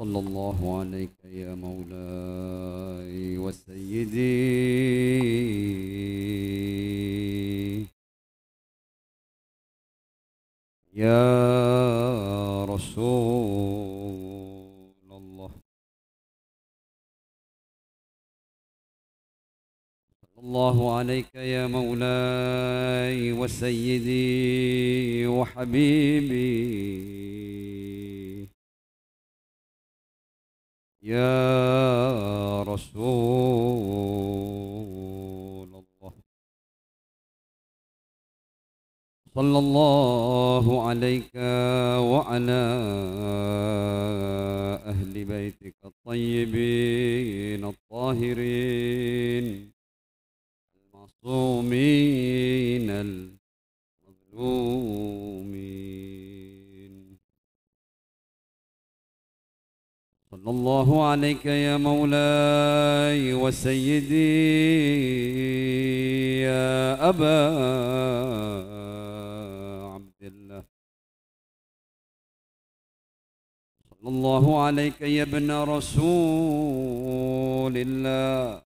صلى الله عليك يا مولاي وسيدي يا رسول الله صلى الله عليك يا مولاي وسيدي وحبيبي يا رسول الله صلى الله عليك وعلى أهل بيتك الطيبين الطاهرين المعصومين المظلومين صلى الله عليك يا مولاي وسيدي يا أبا عبد الله صلى الله عليك يا ابن رسول الله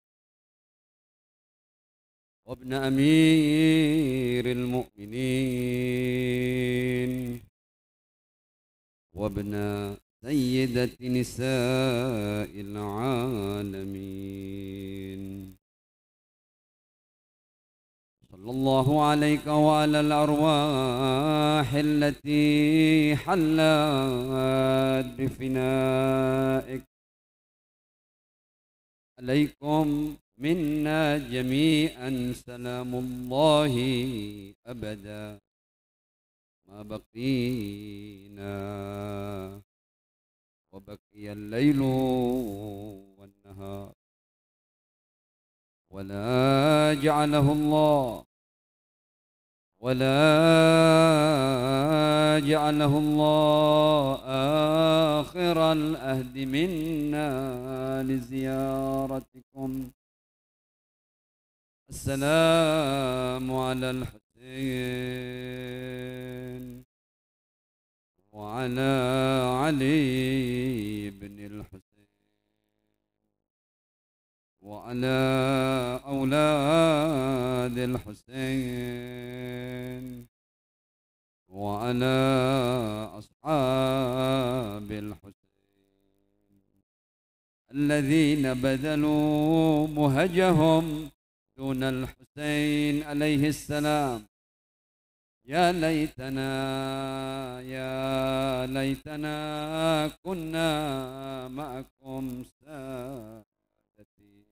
وابن أمير المؤمنين وابن سيدة نساء العالمين صلى الله عليك وعلى الأرواح التي حلت بفنائك عليكم منا جميعا سلام الله أبدا ما بقينا وبقي الليل والنهار ولا جعله الله آخر الأهد منا لزيارتكم السلام على الحسين وعلى علي بن الحسين وعلى أولاد الحسين وعلى أصحاب الحسين الذين بذلوا مهجهم دون الحسين عليه السلام. يا ليتنا كنا معكم سادتي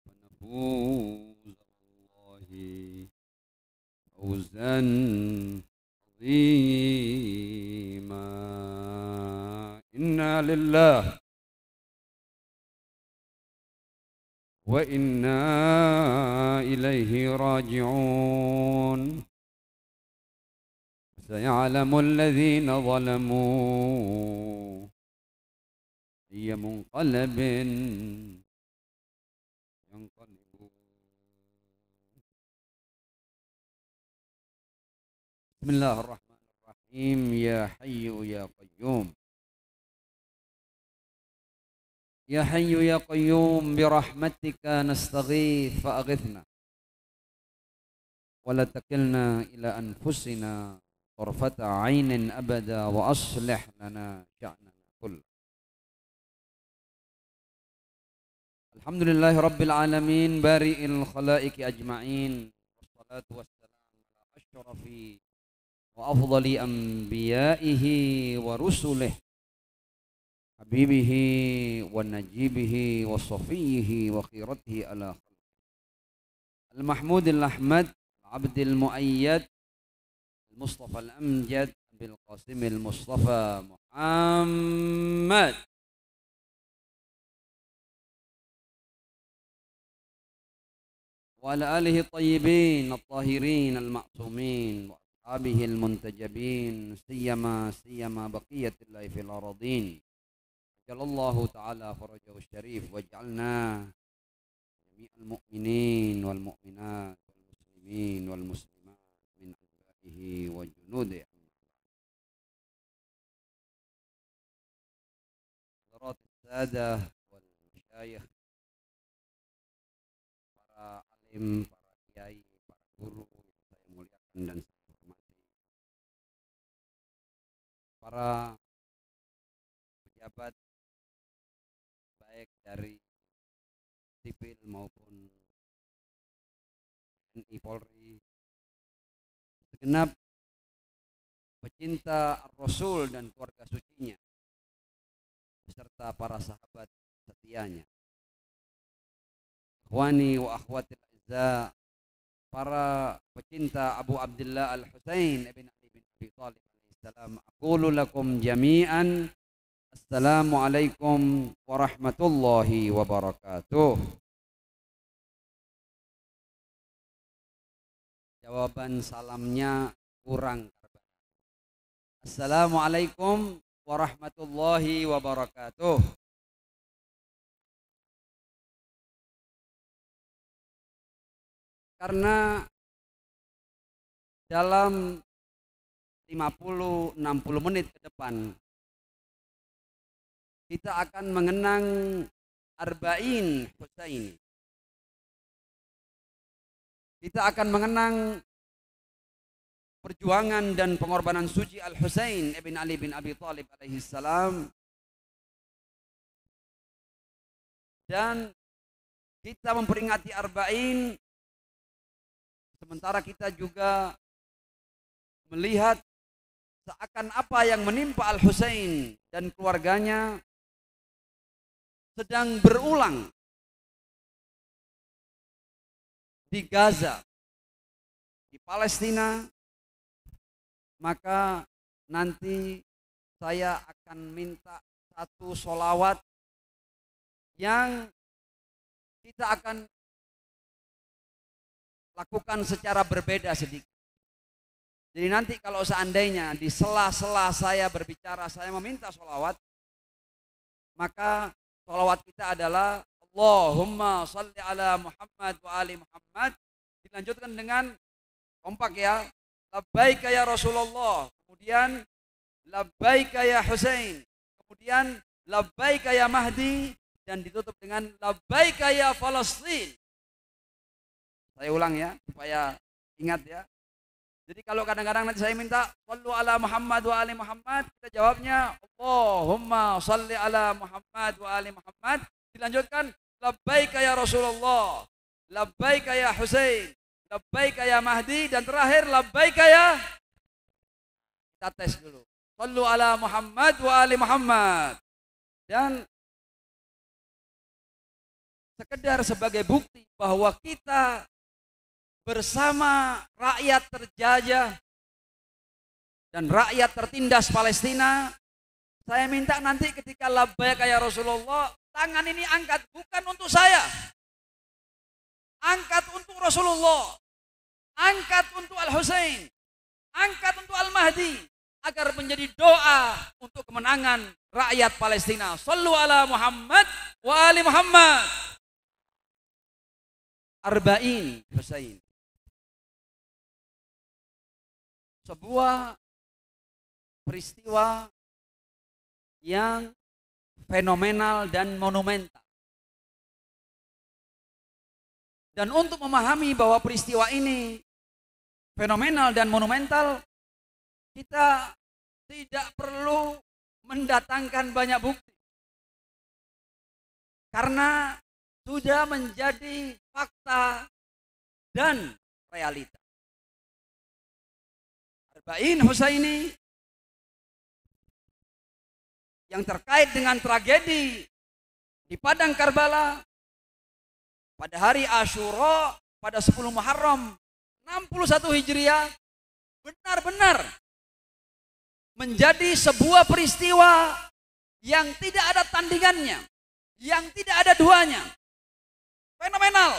فنفوز والله فوزا عظيما. إنا لله وإنا إليه راجعون. سيعلم الذين ظلموا أي منقلب ينقلبون. بسم الله الرحمن الرحيم. يا حي يا قيوم، يا حي يا قيوم برحمتك نستغيث فأغثنا ولا تكلنا إلى أنفسنا طرفة عين أبدا وأصلح لنا شأننا كله. الحمد لله رب العالمين بارئ الخلائق أجمعين، والصلاة والسلام على أشرف وأفضل أنبيائه ورسله حبيبه ونجيبه وصفيه وخيرته على خلقه المحمود الأحمد العبد المؤيد المصطفى الأمجد بالقاسم المصطفى محمد وعلى آله الطيبين الطاهرين المعصومين وأصحابه المنتجبين، سيما بقية الله في الأراضين. جل الله تعالى فرجه الشريف، واجعلنا جميع المؤمنين والمؤمنات والمسلمين والمسلمات من أتباعه وجنوده. sadah wal masyayikh, para alim, para kiai, para guru yang saya muliakan dan saya hormati, para pejabat baik dari sipil maupun TNI Polri, segenap pecinta Rasul dan keluarga sucinya, beserta para sahabat setianya. Ikhwani wa akhwati al-azza, para pecinta Abu Abdullah Al-Husain ibn Ali bin Abi Thalib alaihissalam, aqulu lakum jami'an assalamualaikum warahmatullahi wabarakatuh. Jawaban salamnya kurang. Assalamualaikum warahmatullahi wabarakatuh. Karena dalam 50-60 menit ke depan kita akan mengenang Arba'in Husaini. Kita akan mengenang perjuangan dan pengorbanan suci Al-Husain ibn Ali bin Abi Thalib alaihissalam, dan kita memperingati Arba'in sementara kita juga melihat seakan apa yang menimpa Al-Husain dan keluarganya sedang berulang di Gaza, di Palestina. Maka nanti saya akan minta satu sholawat yang kita akan lakukan secara berbeda sedikit. Jadi nanti kalau seandainya di sela-sela saya berbicara saya meminta sholawat, maka sholawat kita adalah Allahumma salli ala Muhammad wa ali Muhammad, dilanjutkan dengan kompak ya, labbaika ya Rasulullah, kemudian labbaika ya Husain, kemudian labbaika ya Mahdi, dan ditutup dengan labbaika ya Palestin. Saya ulang ya supaya ingat ya. Jadi kalau kadang-kadang nanti saya minta shallu ala Muhammad wa ali Muhammad, kita jawabnya Allahumma shalli ala Muhammad wa ali Muhammad, dilanjutkan labbaika ya Rasulullah, labbaika ya Husain, labbaika ya Mahdi, dan terakhir labbaika ya. Kita tes dulu. Shallu ala Muhammad wa ali Muhammad. Dan sekedar sebagai bukti bahwa kita bersama rakyat terjajah dan rakyat tertindas Palestina, saya minta nanti ketika labbaika ya Rasulullah, tangan ini angkat bukan untuk saya, angkat untuk Rasulullah, angkat untuk Al-Husain, angkat untuk Al-Mahdi, agar menjadi doa untuk kemenangan rakyat Palestina. Shallu ala Muhammad wa ali Muhammad. Arba'in Husain, sebuah peristiwa yang fenomenal dan monumental. Dan untuk memahami bahwa peristiwa ini fenomenal dan monumental, kita tidak perlu mendatangkan banyak bukti. Karena sudah menjadi fakta dan realita. Arba'in Husaini yang terkait dengan tragedi di padang Karbala pada hari Asyura pada 10 Muharram 61 Hijriah benar-benar menjadi sebuah peristiwa yang tidak ada tandingannya, yang tidak ada duanya. Fenomenal,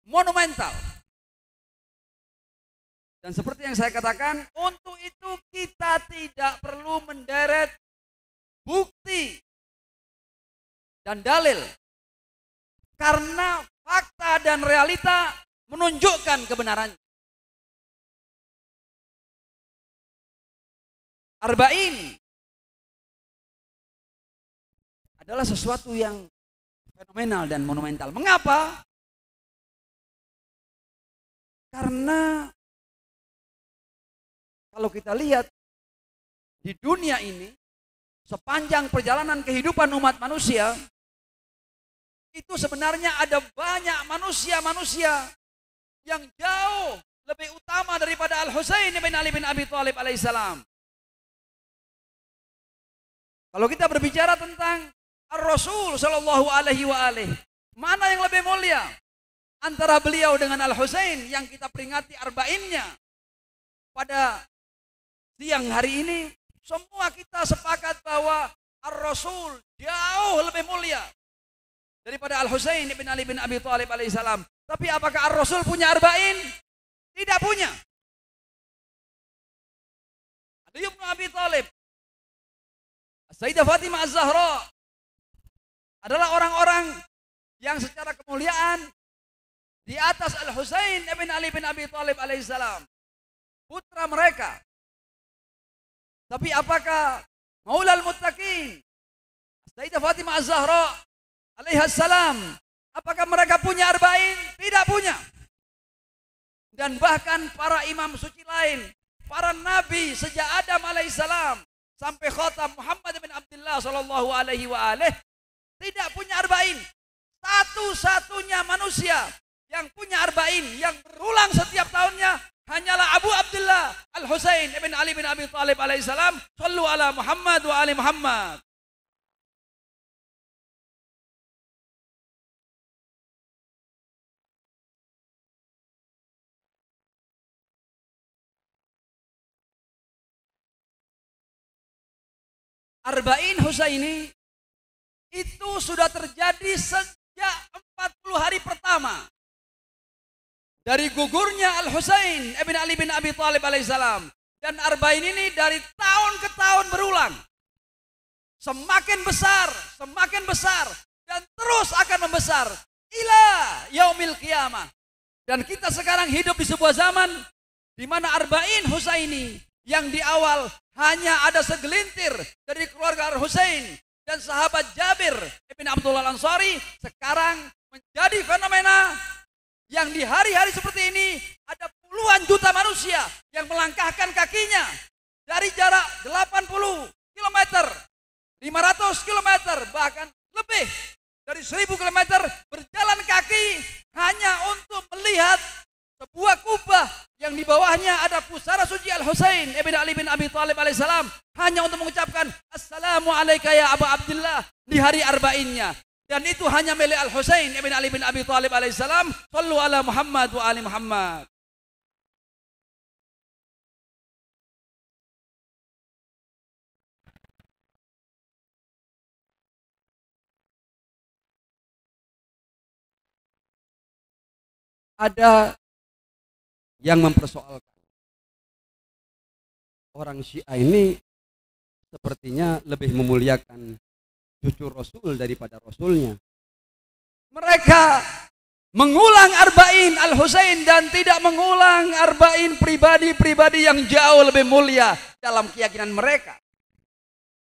monumental. Dan seperti yang saya katakan, untuk itu kita tidak perlu menderet bukti dan dalil. Karena fakta dan realita menunjukkan kebenarannya. Arba'in adalah sesuatu yang fenomenal dan monumental. Mengapa? Karena kalau kita lihat di dunia ini, sepanjang perjalanan kehidupan umat manusia, itu sebenarnya ada banyak manusia-manusia yang jauh lebih utama daripada Al-Husain bin Ali bin Abi Thalib alaihissalam. Kalau kita berbicara tentang Ar-Rasul sallallahu alaihi wa alihi, mana yang lebih mulia antara beliau dengan Al-Husain yang kita peringati arba'innya pada siang hari ini? Semua kita sepakat bahwa Ar-Rasul jauh lebih mulia daripada Al-Husain bin Ali bin Abi Thalib alaihissalam. Tapi apakah Ar-Rasul punya arba'in? Tidak punya. Ali bin Abi Thalib, Sayyidah Fatimah Az-Zahra adalah orang-orang yang secara kemuliaan di atas Al-Husain bin Ali bin Abi Thalib alaihissalam, putra mereka. Tapi apakah Maulal Muttaqin, Sayyidah Fatimah Az-Zahra alaihissalam, apakah mereka punya arba'in? Tidak punya. Dan bahkan para imam suci lain, para nabi sejak Adam alaihissalam sampai khatam Muhammad bin Abdullah sallallahu alaihi wa alihi tidak punya arba'in. Satu-satunya manusia yang punya arba'in yang berulang setiap tahunnya hanyalah Abu Abdullah Al-Husain ibn Ali bin Abi Thalib alaihissalam. Sallu ala Muhammad wa ali Muhammad. Arba'in Husaini itu sudah terjadi sejak 40 hari pertama dari gugurnya Al-Husain ibn Ali bin Abi Thalib alaihissalam. Dan arba'in ini dari tahun ke tahun berulang. Semakin besar dan terus akan membesar ila yaumil qiyamah. Dan kita sekarang hidup di sebuah zaman di mana arba'in Husaini yang di awal hanya ada segelintir dari keluarga Al-Husain dan sahabat Jabir ibn Abdullah Al-Ansari, sekarang menjadi fenomena yang di hari-hari seperti ini ada puluhan juta manusia yang melangkahkan kakinya dari jarak 80 km, 500 km, bahkan lebih dari 1000 km berjalan kaki hanya untuk melihat sebuah kubah yang di bawahnya ada pusara suci Al-Husain ibn Ali bin Abi Thalib alaihissalam, hanya untuk mengucapkan Assalamu alayka ya Abu Abdullah di hari arba'innya. Dan itu hanya milik Al-Husain ibn Ali bin Abi Thalib alaihissalam. Sallu ala Muhammad wa ali Muhammad. Ada yang mempersoalkan orang Syiah ini sepertinya lebih memuliakan cucu Rasul daripada Rasulnya. Mereka mengulang arba'in Al-Husain dan tidak mengulang arba'in pribadi-pribadi yang jauh lebih mulia dalam keyakinan mereka,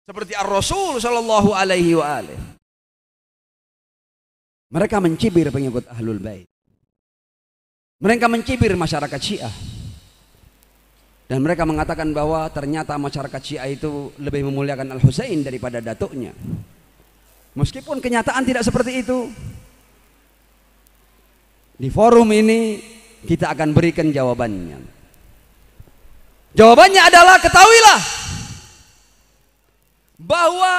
seperti Ar-Rasul sallallahu alaihi wa alihi. Mereka mencibir pengikut Ahlul Bait. Mereka mencibir masyarakat Syiah. Dan mereka mengatakan bahwa ternyata masyarakat Syiah itu lebih memuliakan Al-Husain daripada datuknya. Meskipun kenyataan tidak seperti itu. Di forum ini kita akan berikan jawabannya. Jawabannya adalah, ketahuilah bahwa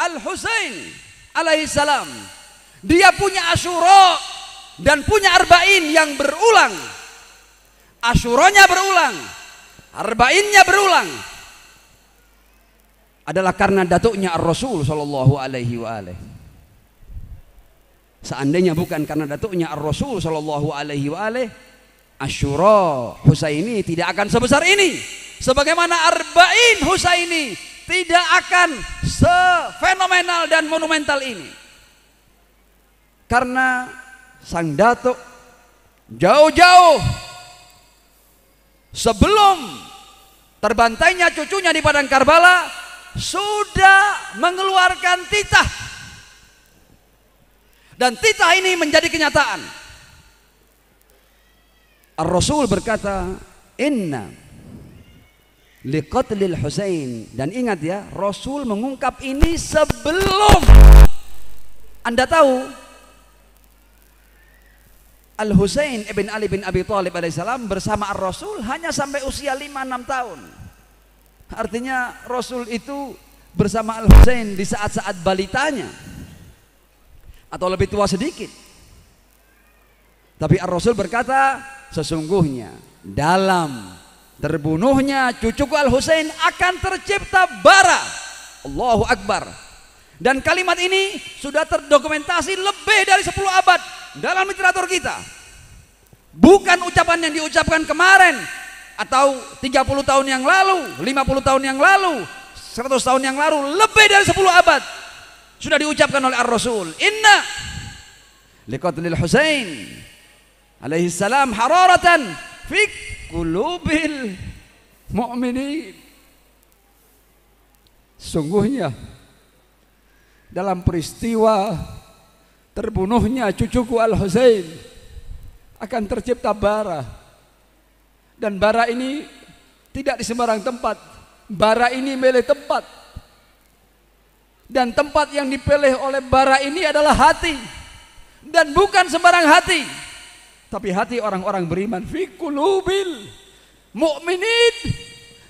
Al-Husain alaihissalam dia punya Asyura dan punya arba'in yang berulang. Asyuranya berulang, arba'innya berulang, adalah karena datuknya Ar-Rasul sallallahu alaihi wa alihi. Seandainya bukan karena datuknya Ar-Rasul sallallahu alaihi wa alihi, Asyura Husaini tidak akan sebesar ini. Sebagaimana arba'in Husaini tidak akan sefenomenal dan monumental ini. Karena sang datuk jauh-jauh sebelum terbantainya cucunya di padang Karbala sudah mengeluarkan titah Dan titah ini menjadi kenyataan. Ar-Rasul berkata, inna liqatlil Husain. Dan ingat ya, Rasul mengungkap ini sebelum Anda tahu Al-Husain ibn Ali bin Abi Thalib alaihissalam bersama Ar-Rasul hanya sampai usia 5-6 tahun. Artinya Rasul itu bersama Al-Husain di saat-saat balitanya, atau lebih tua sedikit. Tapi Ar-Rasul berkata, sesungguhnya dalam terbunuhnya cucuku Al-Husain akan tercipta bara. Allahu Akbar. Dan kalimat ini sudah terdokumentasi lebih dari 10 abad dalam literatur kita. Bukan ucapan yang diucapkan kemarin, atau 30 tahun yang lalu, 50 tahun yang lalu, 100 tahun yang lalu, lebih dari 10 abad sudah diucapkan oleh Ar-Rasul. Inna liqatlil Husain alaihi salam hararatan fi qulubil mu'minin. Sungguhnya dalam peristiwa terbunuhnya cucuku Al-Husain akan tercipta bara. Dan bara ini tidak di sembarang tempat. Bara ini milih tempat. Dan tempat yang dipilih oleh bara ini adalah hati. Dan bukan sembarang hati, tapi hati orang-orang beriman. Fi qulubil mu'minin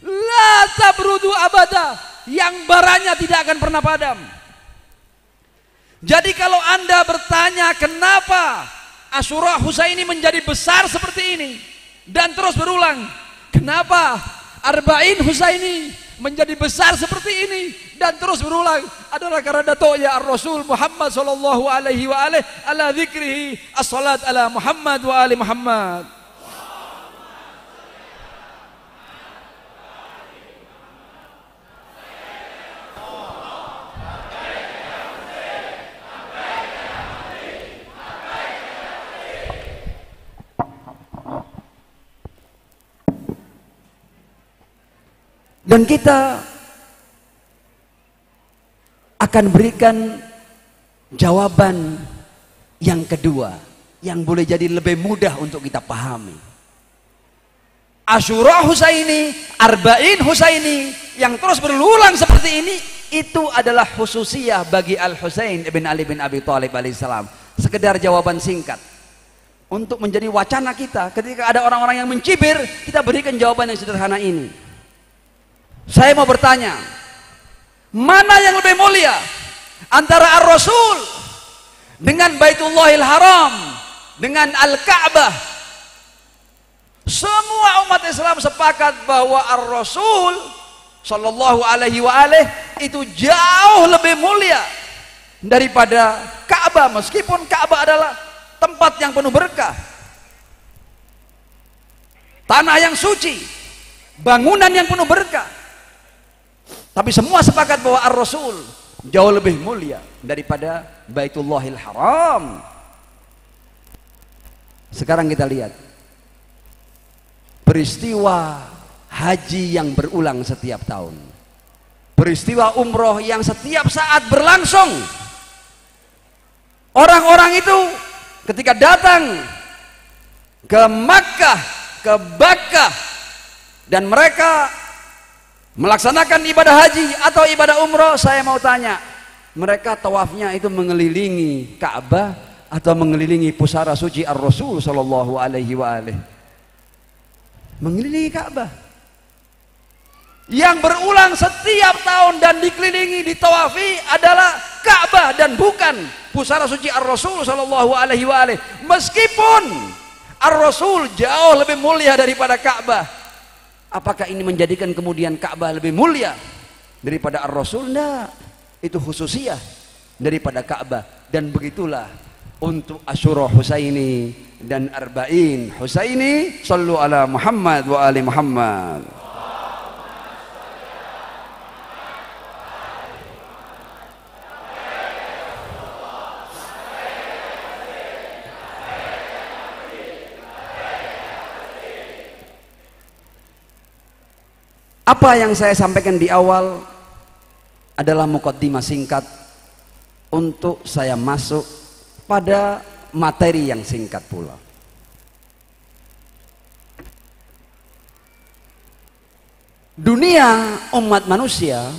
la tabrudu abada. Yang baranya tidak akan pernah padam. Jadi kalau Anda bertanya kenapa Asyura Husaini menjadi besar seperti ini dan terus berulang, kenapa Arba'in Husaini menjadi besar seperti ini dan terus berulang, adalah karena datuknya Ar-Rasul Muhammad sallallahu alaihi wa alihi ala dzikrihi as-salat ala Muhammad wa ali Muhammad. Dan kita akan berikan jawaban yang kedua, yang boleh jadi lebih mudah untuk kita pahami. Asyura Husaini, Arba'in Husaini yang terus berulang seperti ini, itu adalah khususiyah bagi Al-Husain ibn Ali bin Abi Thalib alaihissalam. Sekedar jawaban singkat untuk menjadi wacana kita. Ketika ada orang-orang yang mencibir, kita berikan jawaban yang sederhana ini. Saya mau bertanya, mana yang lebih mulia antara Ar-Rasul dengan Baitullahil Haram, dengan Al-Ka'bah? Semua umat Islam sepakat bahwa Ar-Rasul sallallahu alaihi wa alihi itu jauh lebih mulia daripada Ka'bah, meskipun Ka'bah adalah tempat yang penuh berkah, tanah yang suci, bangunan yang penuh berkah. Tapi semua sepakat bahwa Ar-Rasul jauh lebih mulia daripada Baitullahil Haram. Sekarang kita lihat peristiwa haji yang berulang setiap tahun, peristiwa umroh yang setiap saat berlangsung. Orang-orang itu ketika datang ke Makkah, ke Bakkah, dan mereka melaksanakan ibadah haji atau ibadah umroh, saya mau tanya, mereka tawafnya itu mengelilingi Ka'bah atau mengelilingi pusara suci Ar-Rasul sallallahu alaihi wa alihi? Mengelilingi Ka'bah. Yang berulang setiap tahun dan dikelilingi, ditawafi adalah Ka'bah dan bukan pusara suci Ar-Rasul sallallahu alaihi wa alihi. Meskipun Ar-Rasul jauh lebih mulia daripada Ka'bah, apakah ini menjadikan kemudian Ka'bah lebih mulia daripada Ar-Rasul? Tidak, itu khususiyah daripada Ka'bah. Dan begitulah untuk Asyura Husaini dan Arba'in Husaini. Sallu ala Muhammad wa ali Muhammad. Apa yang saya sampaikan di awal adalah mukaddimah singkat untuk saya masuk pada materi yang singkat pula. Dunia umat manusia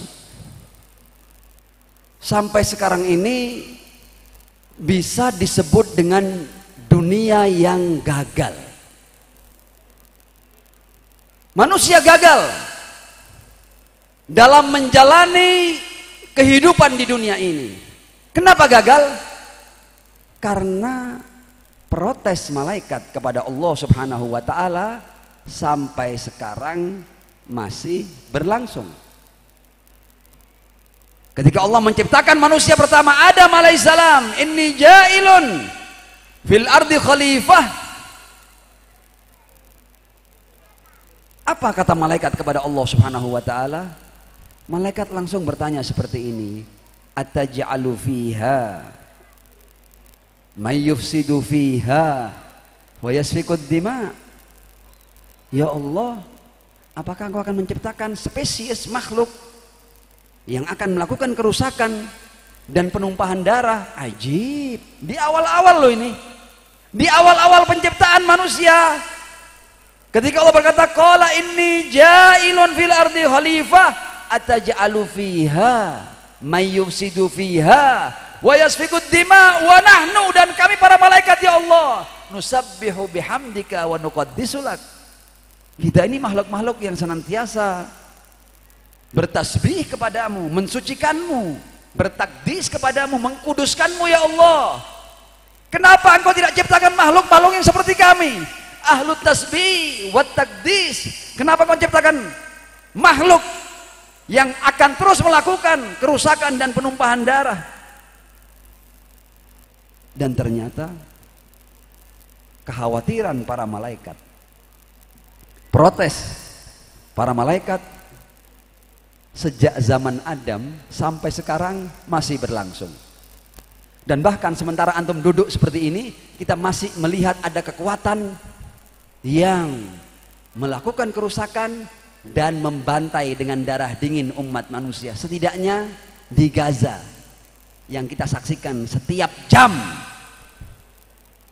sampai sekarang ini bisa disebut dengan dunia yang gagal. Manusia gagal dalam menjalani kehidupan di dunia ini. Kenapa gagal? Karena protes malaikat kepada Allah Subhanahu wa taala sampai sekarang masih berlangsung. Ketika Allah menciptakan manusia pertama Adam alaihissalam, inni ja'ilun fil ardi khalifah. Apa kata malaikat kepada Allah Subhanahu wa taala? Malaikat langsung bertanya seperti ini, ataj'alu fiha may yufsidu fiha wa yasfikud dima. Ya Allah, apakah Engkau akan menciptakan spesies makhluk yang akan melakukan kerusakan dan penumpahan darah? Ajib. Di awal-awal loh ini. Di awal-awal penciptaan manusia. Ketika Allah berkata, qala inni ja'ilun fil ardi khalifah ataj'alu fiha may yufsidu fiha wa yasfikud dima wa nahnu, dan kami para malaikat ya Allah, nusabbihu bihamdika wa nuqaddisu lak. Kita ini makhluk-makhluk yang senantiasa bertasbih kepadamu, mensucikanmu, bertakdis kepadamu, mengkuduskanmu ya Allah. Kenapa Engkau tidak ciptakan makhluk-makhluk yang seperti kami, ahlut tasbih wat takdis? Kenapa Engkau ciptakan makhluk yang akan terus melakukan kerusakan dan penumpahan darah? Dan ternyata kekhawatiran para malaikat, protes para malaikat sejak zaman Adam sampai sekarang masih berlangsung. Dan bahkan sementara antum duduk seperti ini, kita masih melihat ada kekuatan yang melakukan kerusakan dan membantai dengan darah dingin umat manusia. Setidaknya di Gaza yang kita saksikan setiap jam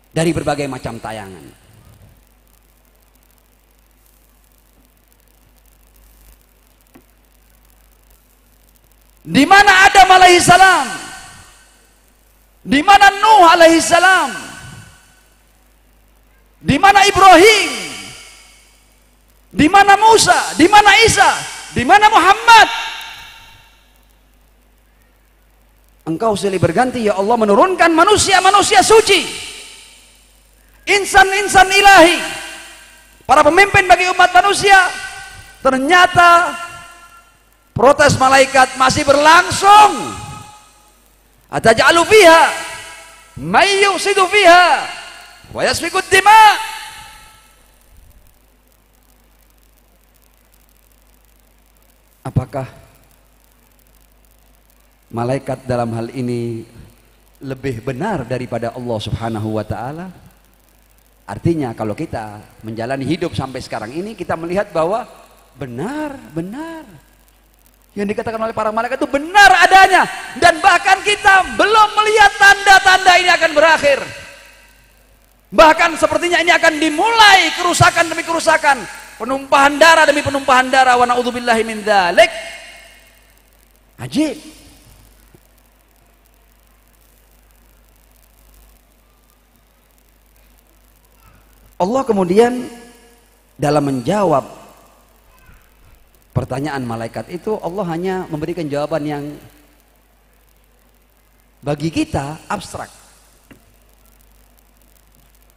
dari berbagai macam tayangan. Di mana Adam alaihissalam, di mana Nuh alaihissalam, di mana Ibrahim, di mana Musa, di mana Isa, di mana Muhammad? Engkau silih berganti ya Allah menurunkan manusia-manusia suci, insan-insan ilahi, para pemimpin bagi umat manusia. Ternyata protes malaikat masih berlangsung. Ataj'alu fiha may yufsidu fiha wa yasfikud dima. Apakah malaikat dalam hal ini lebih benar daripada Allah Subhanahu wa taala? Artinya kalau kita menjalani hidup sampai sekarang ini, kita melihat bahwa benar yang dikatakan oleh para malaikat itu benar adanya, dan bahkan kita belum melihat tanda-tanda ini akan berakhir. Bahkan sepertinya ini akan dimulai kerusakan demi kerusakan, penumpahan darah demi penumpahan darah. Wa na'udzubillahi min dzalik. Ajib. Allah kemudian dalam menjawab pertanyaan malaikat itu, Allah hanya memberikan jawaban yang bagi kita abstrak.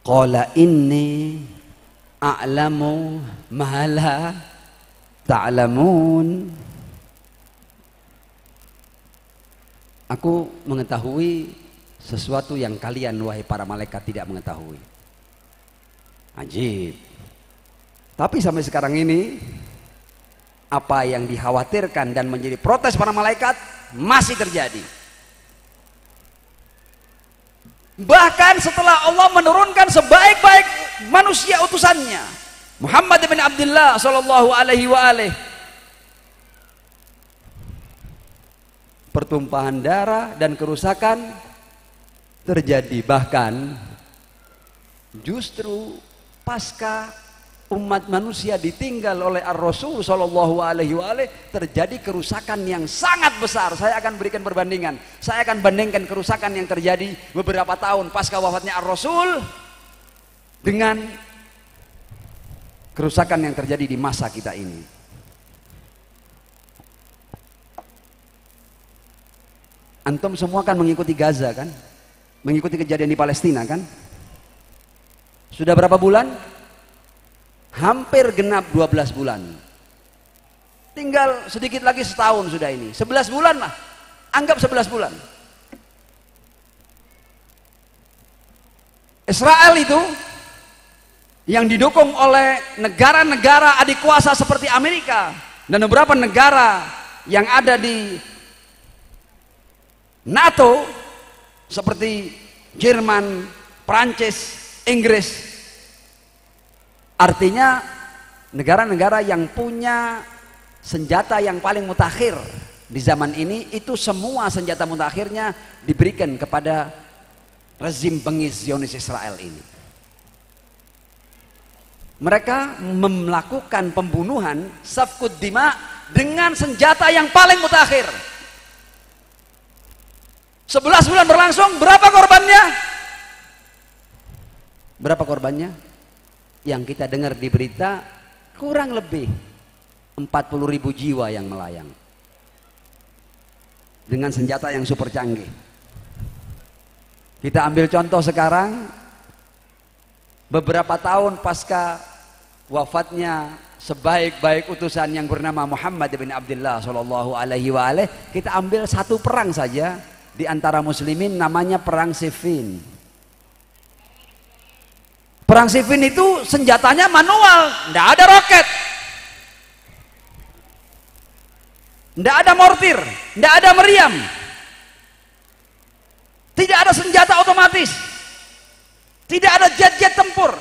Qala inni a'lamu ma la ta'lamun. Aku mengetahui sesuatu yang kalian wahai para malaikat tidak mengetahui. Ajib. Tapi sampai sekarang ini apa yang dikhawatirkan dan menjadi protes para malaikat masih terjadi. Bahkan setelah Allah menurunkan sebaik-baik manusia utusannya, Muhammad bin Abdullah sallallahu alaihi wa alihi, pertumpahan darah dan kerusakan terjadi. Bahkan justru pasca umat manusia ditinggal oleh Ar-Rasul Shallallahu Alaihi Wasallam terjadi kerusakan yang sangat besar. Saya akan berikan perbandingan. Saya akan bandingkan kerusakan yang terjadi beberapa tahun pasca wafatnya Ar-Rasul dengan kerusakan yang terjadi di masa kita ini. Antum semua kan mengikuti Gaza kan? Mengikuti kejadian di Palestina kan? Sudah berapa bulan? Hampir genap 12 bulan. Tinggal sedikit lagi setahun sudah ini. 11 bulan lah. Anggap 11 bulan. Israel itu yang didukung oleh negara-negara adik kuasa seperti Amerika dan beberapa negara yang ada di NATO seperti Jerman, Prancis, Inggris. Artinya negara-negara yang punya senjata yang paling mutakhir di zaman ini, itu semua senjata mutakhirnya diberikan kepada rezim bengis Zionis Israel ini. Mereka melakukan pembunuhan safkud dima dengan senjata yang paling mutakhir. 11 bulan berlangsung, berapa korbannya? Berapa korbannya? Yang kita dengar di berita kurang lebih 40.000 jiwa yang melayang dengan senjata yang super canggih. Kita ambil contoh sekarang, beberapa tahun pasca wafatnya sebaik-baik utusan yang bernama Muhammad bin Abdullah Shallallahu Alaihi Wasallam, kita ambil satu perang saja di antara muslimin, namanya perang Siffin. Perang Siffin itu senjatanya manual, tidak ada roket, tidak ada mortir, tidak ada meriam, tidak ada senjata otomatis, tidak ada jet-jet tempur,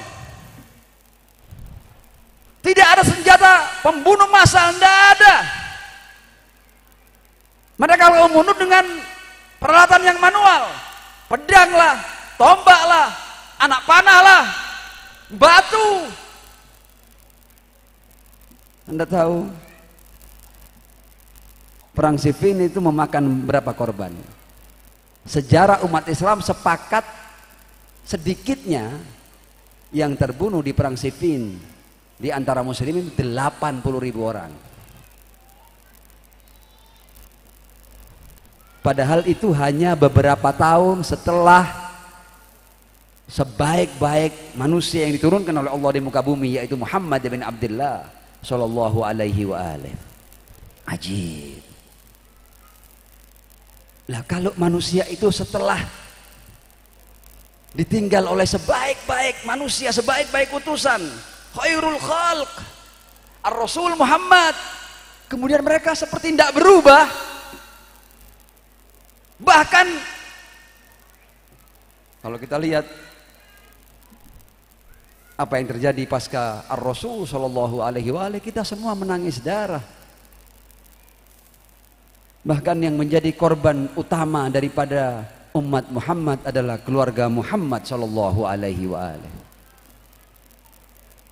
tidak ada senjata pembunuh massal, tidak ada. Mereka membunuh dengan peralatan yang manual, pedang lah, tombak lah, anak panah lah, batu. Anda tahu perang Siffin itu memakan berapa korban? Sejarah umat Islam sepakat sedikitnya yang terbunuh di perang Siffin di antara muslimin 80.000 orang. Padahal itu hanya beberapa tahun setelah sebaik-baik manusia yang diturunkan oleh Allah di muka bumi, yaitu Muhammad bin Abdullah Shallallahu Alaihi Wasallam. Ajib. Lah kalau manusia itu setelah ditinggal oleh sebaik-baik manusia, sebaik-baik utusan, khairul khalq, Ar-Rasul Muhammad, kemudian mereka seperti tidak berubah. Bahkan kalau kita lihat apa yang terjadi pasca Ar-Rasul Shallallahu Alaihi Wasallam, kita semua menangis darah. Bahkan yang menjadi korban utama daripada umat Muhammad adalah keluarga Muhammad Shallallahu Alaihi Wasallam.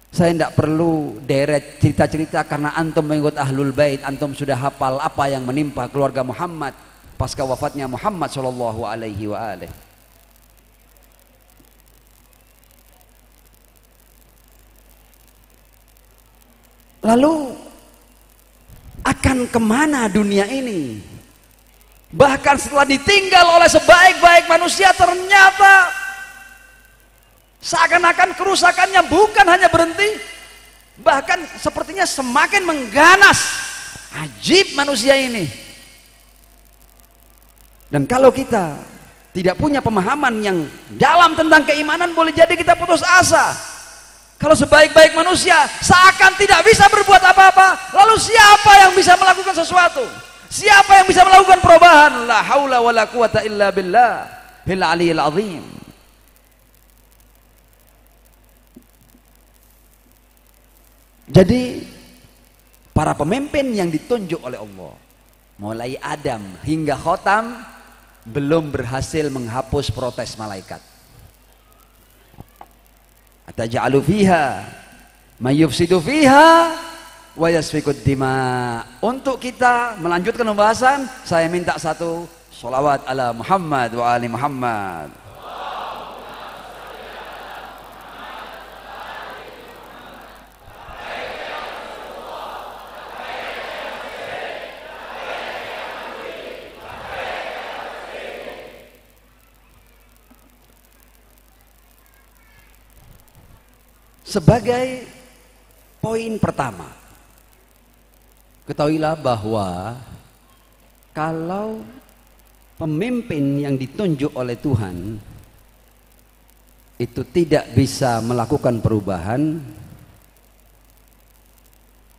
Saya tidak perlu deret cerita-cerita karena antum mengikut Ahlul Bait, antum sudah hafal apa yang menimpa keluarga Muhammad pasca wafatnya Muhammad Shallallahu Alaihi Wasallam. Lalu akan kemana dunia ini? Bahkan setelah ditinggal oleh sebaik-baik manusia, ternyata seakan-akan kerusakannya bukan hanya berhenti, bahkan sepertinya semakin mengganas. Ajib manusia ini. Dan kalau kita tidak punya pemahaman yang dalam tentang keimanan, boleh jadi kita putus asa. Kalau sebaik-baik manusia seakan tidak bisa berbuat apa-apa, lalu siapa yang bisa melakukan sesuatu? Siapa yang bisa melakukan perubahan? La haula wala quwata illa billah bil aliyil azim. Jadi para pemimpin yang ditunjuk oleh Allah, mulai Adam hingga Khotam, belum berhasil menghapus protes malaikat. Ataj'alu fiha may yufsidu fiha wa yasfikud dima. Untuk kita melanjutkan pembahasan, saya minta satu sholawat ala Muhammad wa ali Muhammad. Sebagai poin pertama, ketahuilah bahwa kalau pemimpin yang ditunjuk oleh Tuhan itu tidak bisa melakukan perubahan,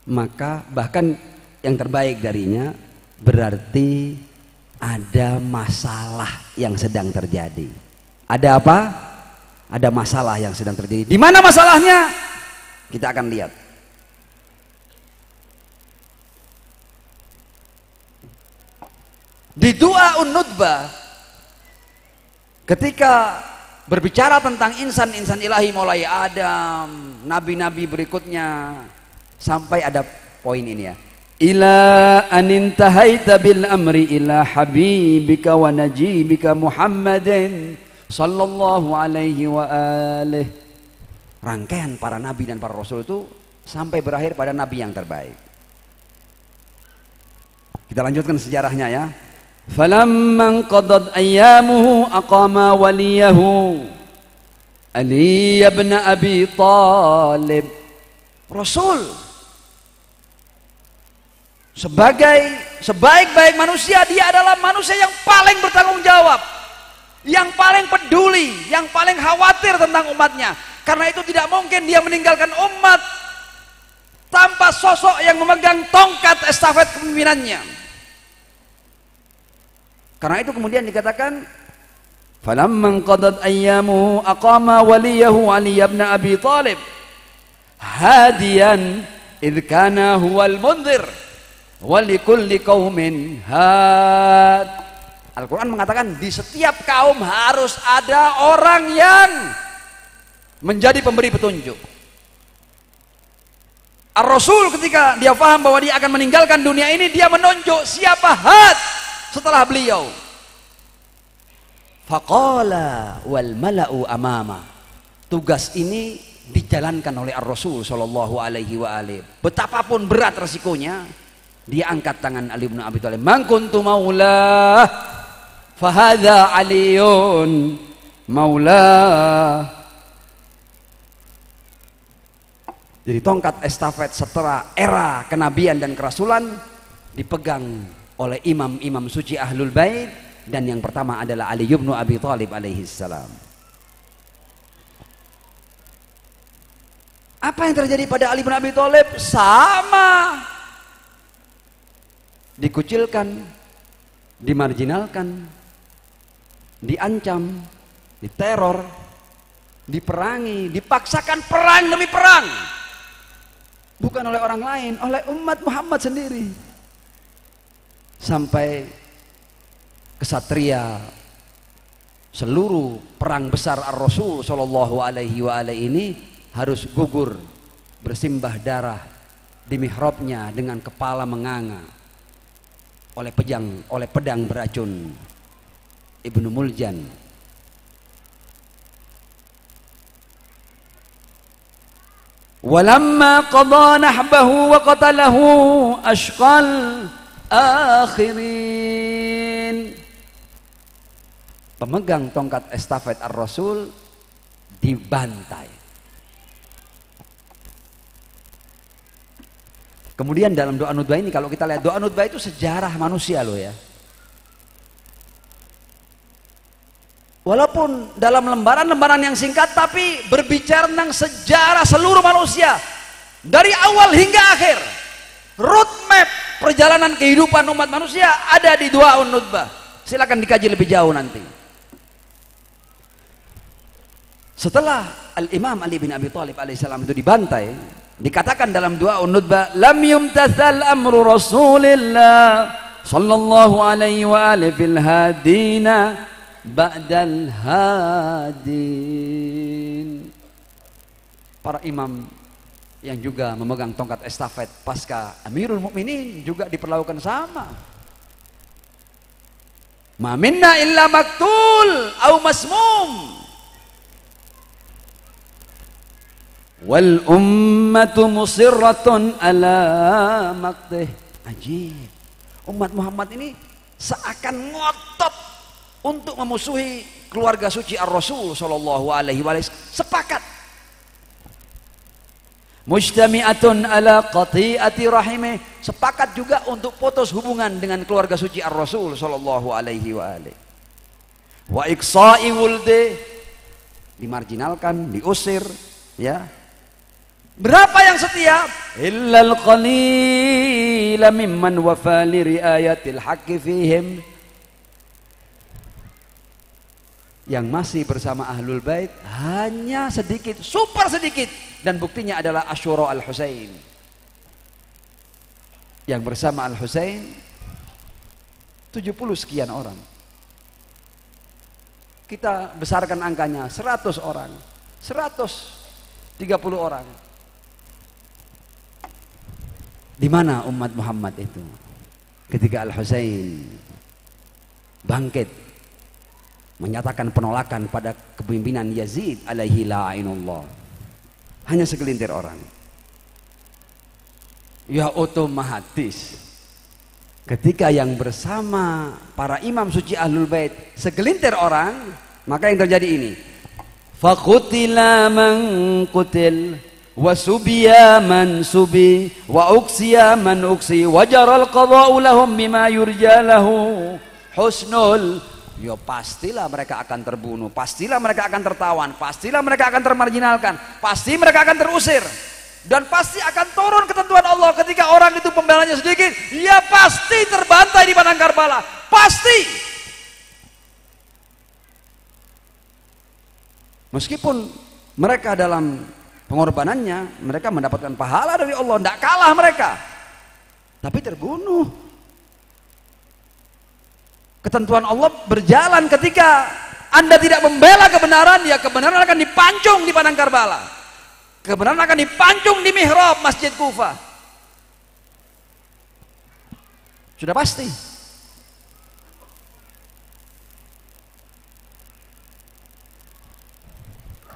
maka bahkan yang terbaik darinya berarti ada masalah yang sedang terjadi. Ada apa? Ada masalah yang sedang terjadi. Di mana masalahnya? Kita akan lihat. Di Du'a Nutbah, ketika berbicara tentang insan-insan ilahi mulai Adam, nabi-nabi berikutnya, sampai ada poin ini ya. Ila anintahaita bil amri ila habibika wa najibika Muhammadin sallallahu alaihi wa alihi. Rangkaian para nabi dan para rasul itu sampai berakhir pada nabi yang terbaik. Kita lanjutkan sejarahnya ya. Falamman qadad ayyamuhu aqama waliyahu Ali ibn Abi Thalib. Rasul sebagai sebaik-baik manusia, dia adalah manusia yang paling bertanggung jawab, yang paling peduli, yang paling khawatir tentang umatnya. Karena itu tidak mungkin dia meninggalkan umat tanpa sosok yang memegang tongkat estafet kepemimpinannya. Karena itu kemudian dikatakan falamman qadat ayyamu aqama waliyahu Ali ibn Abi Thalib hadiyan idh kana huwal mundhir wa likulli qaumin had. Al-Quran mengatakan di setiap kaum harus ada orang yang menjadi pemberi petunjuk. Ar-Rasul ketika dia paham bahwa dia akan meninggalkan dunia ini, dia menunjuk siapa had setelah beliau. Faqala wal mala'u amama. Tugas ini dijalankan oleh Ar-Rasul sallallahu alaihi wa alihi. Betapapun berat resikonya, dia angkat tangan Ali bin Abi Thalib. Man kuntu maulah fahadha aliyun maulah. Jadi tongkat estafet setelah era kenabian dan kerasulan dipegang oleh imam-imam suci Ahlul Bait, dan yang pertama adalah Ali bin Abi Thalib alaihi salam. Apa yang terjadi pada Ali bin Abi Thalib? Sama, dikucilkan, dimarginalkan, diancam, diteror, diperangi, dipaksakan perang demi perang. Bukan oleh orang lain, oleh umat Muhammad sendiri. Sampai kesatria seluruh perang besar Ar-Rasul sallallahu alaihi wa alihi ini harus gugur bersimbah darah di mihrabnya dengan kepala menganga oleh pedang beracun Ibnu Muljan. Walamma qada nahbahu wa qatalahu ashqal akhirin. Pemegang tongkat estafet Ar-Rasul dibantai. Kemudian dalam doa Nutbah ini, kalau kita lihat doa Nutbah itu sejarah manusia loh ya. Walaupun dalam lembaran-lembaran yang singkat, tapi berbicara tentang sejarah seluruh manusia dari awal hingga akhir. Roadmap perjalanan kehidupan umat manusia ada di Doa Nutbah. Silakan dikaji lebih jauh nanti. Setelah Al-Imam Ali bin Abi Thalib alaihissalam itu dibantai, dikatakan dalam Doa Nutbah, lam yumtathal amru Rasulillah sallallahu alaihi wa alihi fil hadina ba'dal hadin. Para imam yang juga memegang tongkat estafet pasca Amirul Mukminin juga diperlakukan sama. Ma minna illa maktul au masmum wal ummatu musirratun ala maqtih. Ajib. Umat Muhammad ini seakan ngotot untuk memusuhi keluarga suci Ar-Rasul sallallahu alaihi wasallam. Sepakat. Mujtami'atun ala qati'ati rahimih, sepakat juga untuk putus hubungan dengan keluarga suci Ar-Rasul sallallahu alaihi wasallam. Wa iqsa'i wuldi, dimarginalkan, diusir, ya. Berapa yang setia? Illal qalila mimman wafa li riayatil haqqi fihim. Yang masih bersama Ahlul Bait hanya sedikit, super sedikit, dan buktinya adalah Asyura Al-Husain. Yang bersama Al-Husain 70 sekian orang. Kita besarkan angkanya 100 orang, 130 orang. Di mana umat Muhammad itu ketika Al-Husain bangkit menyatakan penolakan pada kepemimpinan Yazid alaihi la'inullah? Hanya segelintir orang. Ya otomatis ketika yang bersama para imam suci Ahlul Bait segelintir orang, maka yang terjadi ini, faqutila man qutil wa subiya man subi wa uksiya man uksi wa jaral qada'u lahum bima yurja lahu husnul. Ya pastilah mereka akan terbunuh, pastilah mereka akan tertawan, pastilah mereka akan termarginalkan, pasti mereka akan terusir, dan pasti akan turun ketentuan Allah. Ketika orang itu pembelanya sedikit, ya pasti terbantai di padang Karbala, pasti. Meskipun mereka dalam pengorbanannya mereka mendapatkan pahala dari Allah, tidak kalah mereka, tapi terbunuh. Ketentuan Allah berjalan, ketika Anda tidak membela kebenaran, ya kebenaran akan dipancung di padang Karbala, kebenaran akan dipancung di mihrab Masjid Kufah. Sudah pasti.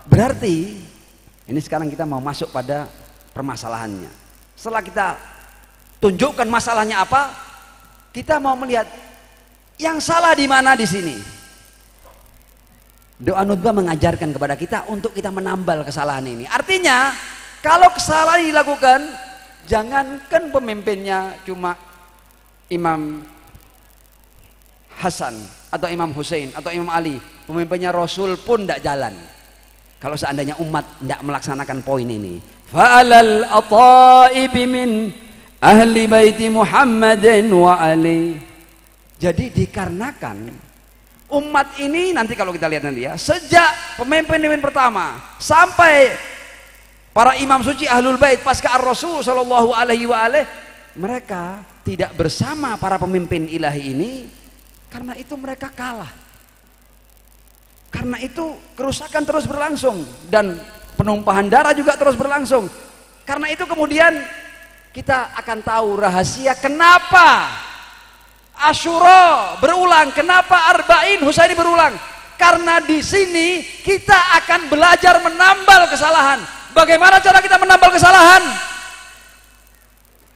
Berarti ini sekarang kita mau masuk pada permasalahannya. Setelah kita tunjukkan masalahnya apa, kita mau melihat yang salah di mana di sini. Doa Nutbah mengajarkan kepada kita untuk kita menambal kesalahan ini. Artinya, kalau kesalahan dilakukan, jangankan pemimpinnya cuma Imam Hasan atau Imam Hussein atau Imam Ali, pemimpinnya Rasul pun tidak jalan. Kalau seandainya umat tidak melaksanakan poin ini, fa'alal ata'ibi min ahli baiti Muhammadin wa Ali. Jadi dikarenakan umat ini, nanti kalau kita lihat nanti ya, sejak pemimpin-pemimpin pertama sampai para imam suci Ahlul Bait pasca Ar-Rasul sallallahu alaihi wa alihi, mereka tidak bersama para pemimpin ilahi ini. Karena itu mereka kalah. Karena itu kerusakan terus berlangsung dan penumpahan darah juga terus berlangsung. Karena itu kemudian kita akan tahu rahasia kenapa Asyura berulang, kenapa Arba'in Husaini berulang. Karena di sini kita akan belajar menambal kesalahan. Bagaimana cara kita menambal kesalahan?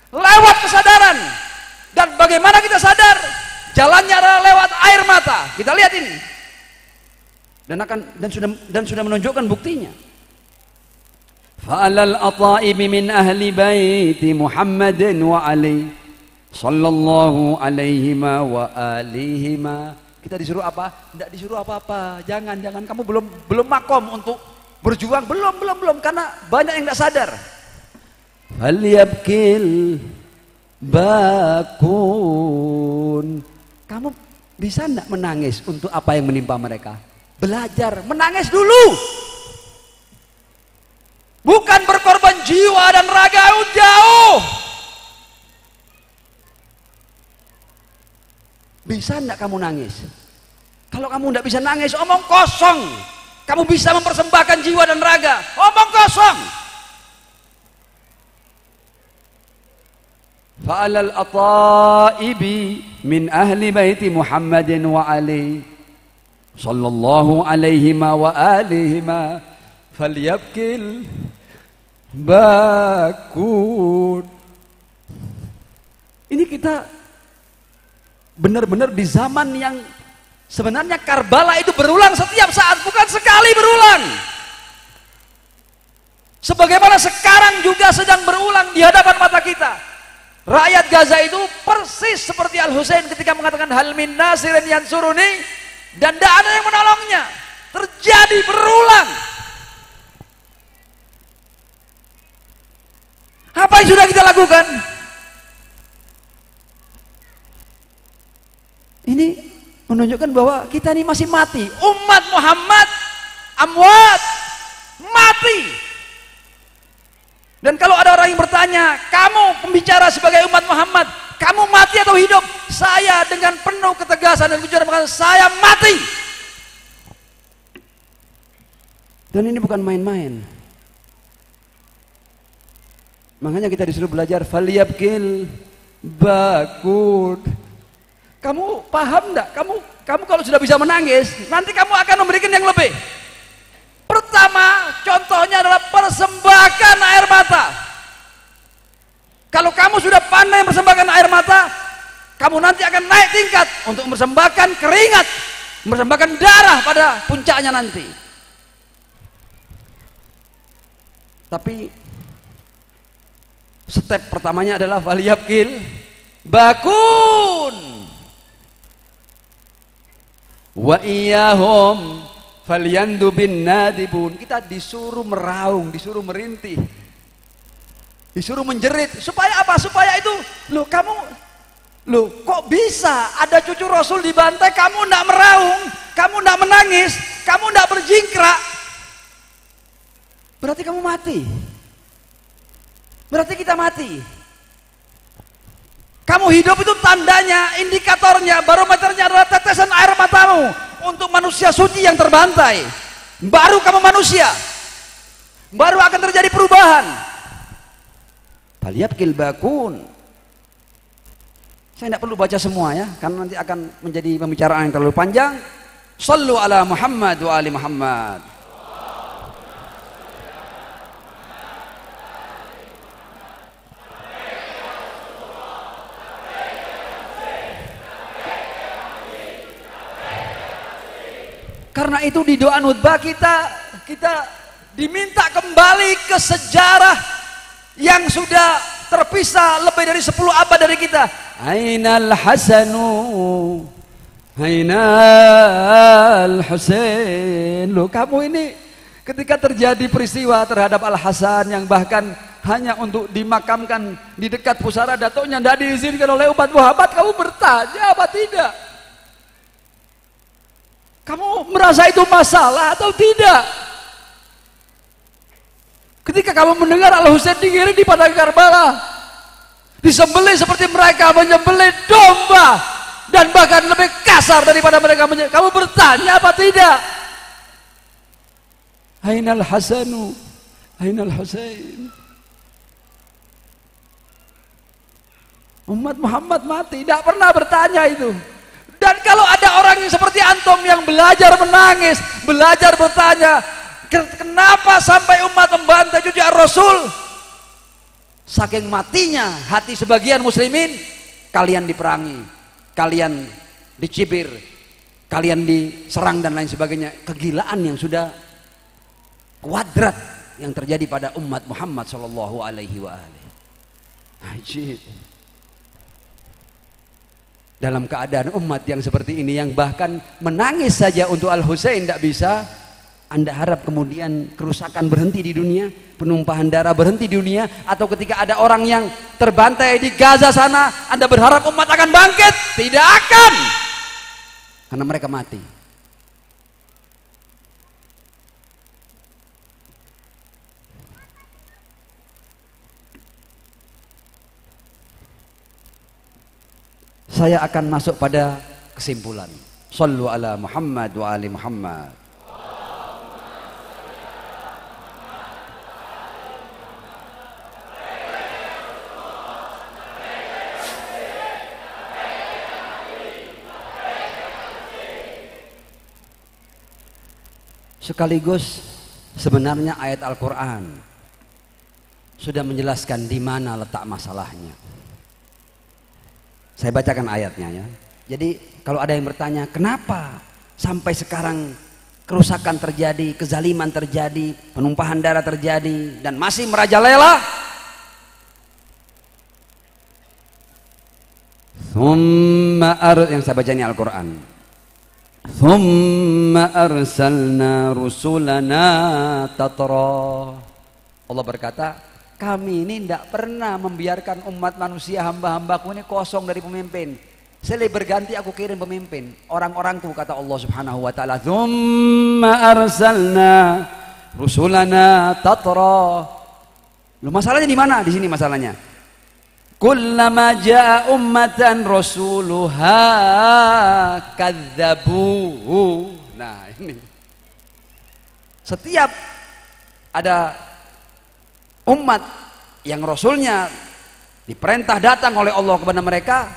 Lewat kesadaran. Dan bagaimana kita sadar? Jalannya adalah lewat air mata. Kita lihat ini. Dan sudah menunjukkan buktinya. Fa'alal ata'ibi min ahli baiti Muhammadin wa Ali sallallahu alaihima wa alihima. Kita disuruh apa? Tidak disuruh apa-apa. Jangan kamu belum makom untuk berjuang, belum, karena banyak yang tidak sadar. Falyabkil bakun. Kamu bisa tidak menangis untuk apa yang menimpa mereka? Belajar menangis dulu. Bukan berkorban jiwa dan raga, jauh. Bisa enggak kamu nangis? Kalau kamu enggak bisa nangis, omong kosong. Kamu bisa mempersembahkan jiwa dan raga, omong kosong. Fa'alal ataibi min ahli baiti Muhammadin wa Ali sallallahu alaihima wa alihima falyabkil bakun. Ini kita benar-benar di zaman yang sebenarnya Karbala itu berulang setiap saat, bukan sekali berulang. Sebagaimana sekarang juga sedang berulang di hadapan mata kita. Rakyat Gaza itu persis seperti Al-Husain ketika mengatakan hal min nasirin yansuruni, dan tidak ada yang menolongnya. Terjadi berulang. Apa yang sudah kita lakukan? Ini menunjukkan bahwa kita ini masih mati. Umat Muhammad amwat, mati. Dan kalau ada orang yang bertanya, kamu pembicara sebagai umat Muhammad, kamu mati atau hidup? Saya dengan penuh ketegasan dan kejujuran mengatakan, saya mati. Dan ini bukan main-main. Makanya kita disuruh belajar falyabkil bakun. Kamu paham enggak? Kamu kalau sudah bisa menangis, nanti kamu akan memberikan yang lebih. Pertama, contohnya adalah persembahkan air mata. Kalau kamu sudah pandai mempersembahkan air mata, kamu nanti akan naik tingkat untuk mempersembahkan keringat, mempersembahkan darah pada puncaknya nanti. Tapi step pertamanya adalah falyabkil bakun wa iyahum falyandu bin nadibun. Kita disuruh meraung, disuruh merintih, disuruh menjerit. Supaya apa? Supaya itu, loh kok bisa ada cucu Rasul dibantai, kamu ndak meraung, kamu ndak menangis, kamu ndak berjingkrak, berarti kamu mati. Berarti kita mati. Kamu hidup itu tandanya, indikatornya, barometernya adalah tetesan air matamu untuk manusia suci yang terbantai. Baru kamu manusia, baru akan terjadi perubahan. Falyabkil bakun. Saya tidak perlu baca semua ya, karena nanti akan menjadi pembicaraan yang terlalu panjang. Shallu ala Muhammad wa ali Muhammad. Karena itu di doa khutbah kita diminta kembali ke sejarah yang sudah terpisah lebih dari 10 abad dari kita. Ainal Hasanu, Ainal Husain. Loh, kamu ini ketika terjadi peristiwa terhadap Al Hasan yang bahkan hanya untuk dimakamkan di dekat pusara datuknya tidak diizinkan oleh umat Muhammad, kamu bertanya apa tidak? Kamu merasa itu masalah atau tidak? Ketika kamu mendengar Al-Husain digiring di padang Karbala, disembelih seperti mereka menyembelih domba, dan bahkan lebih kasar daripada mereka menyembelih, kamu bertanya apa tidak? Ainal Hasanu, Ainal Husain. Umat Muhammad mati, tidak pernah bertanya itu. Dan kalau ada orang yang seperti antum yang belajar menangis, belajar bertanya, kenapa sampai umat membantai cucu Rasul? Saking matinya hati sebagian muslimin, kalian diperangi, kalian dicibir, kalian diserang dan lain sebagainya. Kegilaan yang sudah kuadrat yang terjadi pada umat Muhammad sallallahu alaihi wa alihi. Ajib. Dalam keadaan umat yang seperti ini, yang bahkan menangis saja untuk Al-Husain tidak bisa, Anda harap kemudian kerusakan berhenti di dunia, penumpahan darah berhenti di dunia, atau ketika ada orang yang terbantai di Gaza sana, Anda berharap umat akan bangkit? Tidak akan, karena mereka mati. Saya akan masuk pada kesimpulan. Shallu ala Muhammad wa ali Muhammad. Sekaligus sebenarnya ayat Al-Quran sudah menjelaskan di mana letak masalahnya. Saya bacakan ayatnya ya. Jadi kalau ada yang bertanya kenapa sampai sekarang kerusakan terjadi, kezaliman terjadi, penumpahan darah terjadi dan masih merajalela, yang saya baca ini Al-Quran. Thumma arsalna rusulana tatra. Allah berkata, kami ini tidak pernah membiarkan umat manusia hamba-hambaku ini kosong dari pemimpin. Silih berganti aku kirim pemimpin, orang-orangku, kata Allah Subhanahu wa taala. Thumma arsalna rusulana tatra. Loh, masalahnya di mana? Di sini masalahnya. Kullama jaa ummatan rasuluha kadzabuhu. Nah, ini. Setiap ada umat yang rasulnya diperintah datang oleh Allah kepada mereka,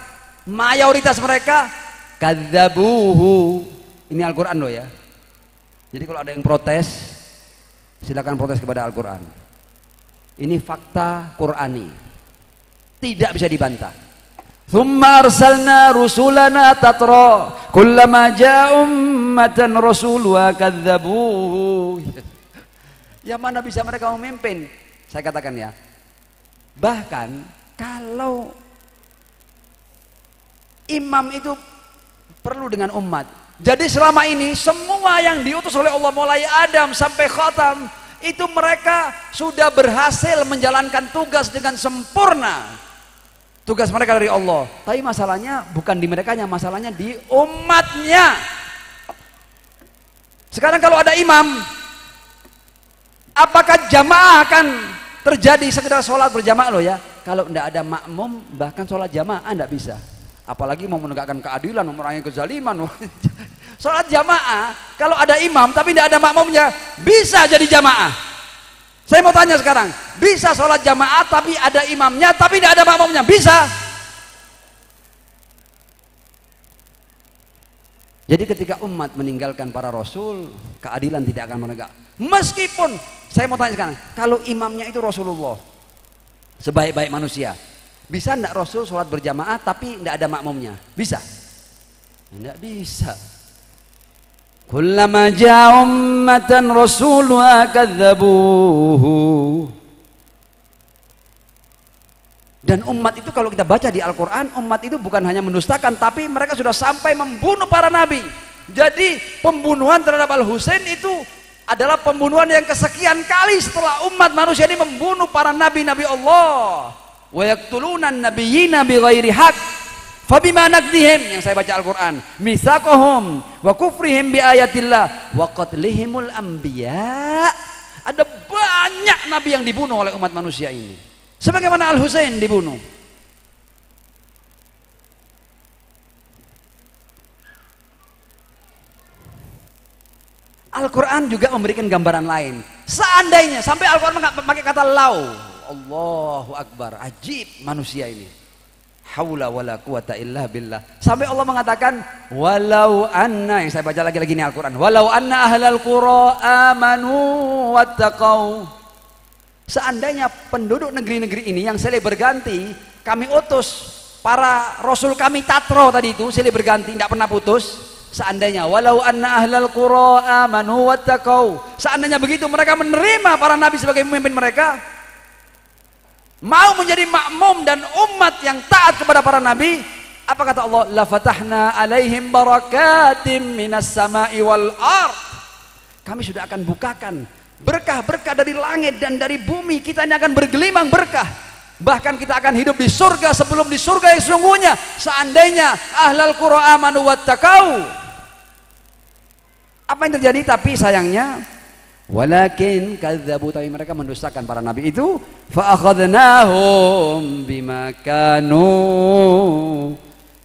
mayoritas mereka kadzabuhu. Ini Al-Qur'an loh ya. Jadi kalau ada yang protes, silakan protes kepada Al-Qur'an. Ini fakta Qur'ani. Tidak bisa dibantah. Thumma arsalna rusulana tatra kullama jaa ummatan rasuluha kadzabuhu. Yang mana bisa mereka memimpin? Saya katakan ya. Bahkan kalau imam itu perlu dengan umat. Jadi selama ini semua yang diutus oleh Allah mulai Adam sampai khatam itu mereka sudah berhasil menjalankan tugas dengan sempurna. Tugas mereka dari Allah. Tapi masalahnya bukan di merekanya, masalahnya di umatnya. Sekarang kalau ada imam, apakah jamaah akan terjadi sekedar sholat berjamaah loh ya? Kalau tidak ada makmum, bahkan sholat jamaah tidak bisa. Apalagi mau menegakkan keadilan, memerangi kezaliman. Sholat jamaah, kalau ada imam tapi tidak ada makmumnya, bisa jadi jamaah. Saya mau tanya sekarang, bisa sholat jamaah tapi ada imamnya tapi tidak ada makmumnya? Bisa. Jadi ketika umat meninggalkan para rasul, keadilan tidak akan menegak. Meskipun, saya mau tanya sekarang, kalau imamnya itu Rasulullah, sebaik-baik manusia, bisa tidak Rasul sholat berjamaah tapi tidak ada makmumnya? Bisa? Tidak bisa. Kullama jaa ummatan rasuluha kadzabuhu. Dan umat itu kalau kita baca di Al-Quran, umat itu bukan hanya mendustakan, tapi mereka sudah sampai membunuh para nabi. Jadi pembunuhan terhadap Al-Husain itu adalah pembunuhan yang kesekian kali setelah umat manusia ini membunuh para nabi-nabi Allah. Wa yaqtuluna an-nabiyyina bighairi haqq. Fabima naqdihim, yang saya baca Al-Quran, mitsaqahum wa kufrihim bi ayatillah wa qatlihimul anbiya. Ada banyak nabi yang dibunuh oleh umat manusia ini, sebagaimana Al-Husain dibunuh. Al-Quran juga memberikan gambaran lain. Seandainya, sampai Al-Quran pakai kata lau. Allahu Akbar, ajib manusia ini. Haula wala quwata illa billah. Sampai Allah mengatakan walau anna, yang saya baca lagi-lagi ini Al-Quran, walau anna ahlal qura amanu wattaqau. Seandainya penduduk negeri-negeri ini yang silih berganti, kami utus para rasul kami tatro tadi itu silih berganti, tidak pernah putus. Seandainya walau anna ahlal qura amanu wattaqau, seandainya begitu mereka menerima para nabi sebagai pemimpin mereka, mau menjadi makmum dan umat yang taat kepada para nabi, apa kata Allah? La fatahna alaihim barakatim minas sama'i wal ard. Kami sudah akan bukakan berkah-berkah dari langit dan dari bumi. Kita ini akan bergelimang berkah. Bahkan kita akan hidup di surga sebelum di surga yang sesungguhnya. Seandainya ahlal qura amanu wattaqau. Apa yang terjadi? Tapi sayangnya walakin kadzabu, tapi mereka mendustakan para nabi itu. Fa akhadnahum bima kanu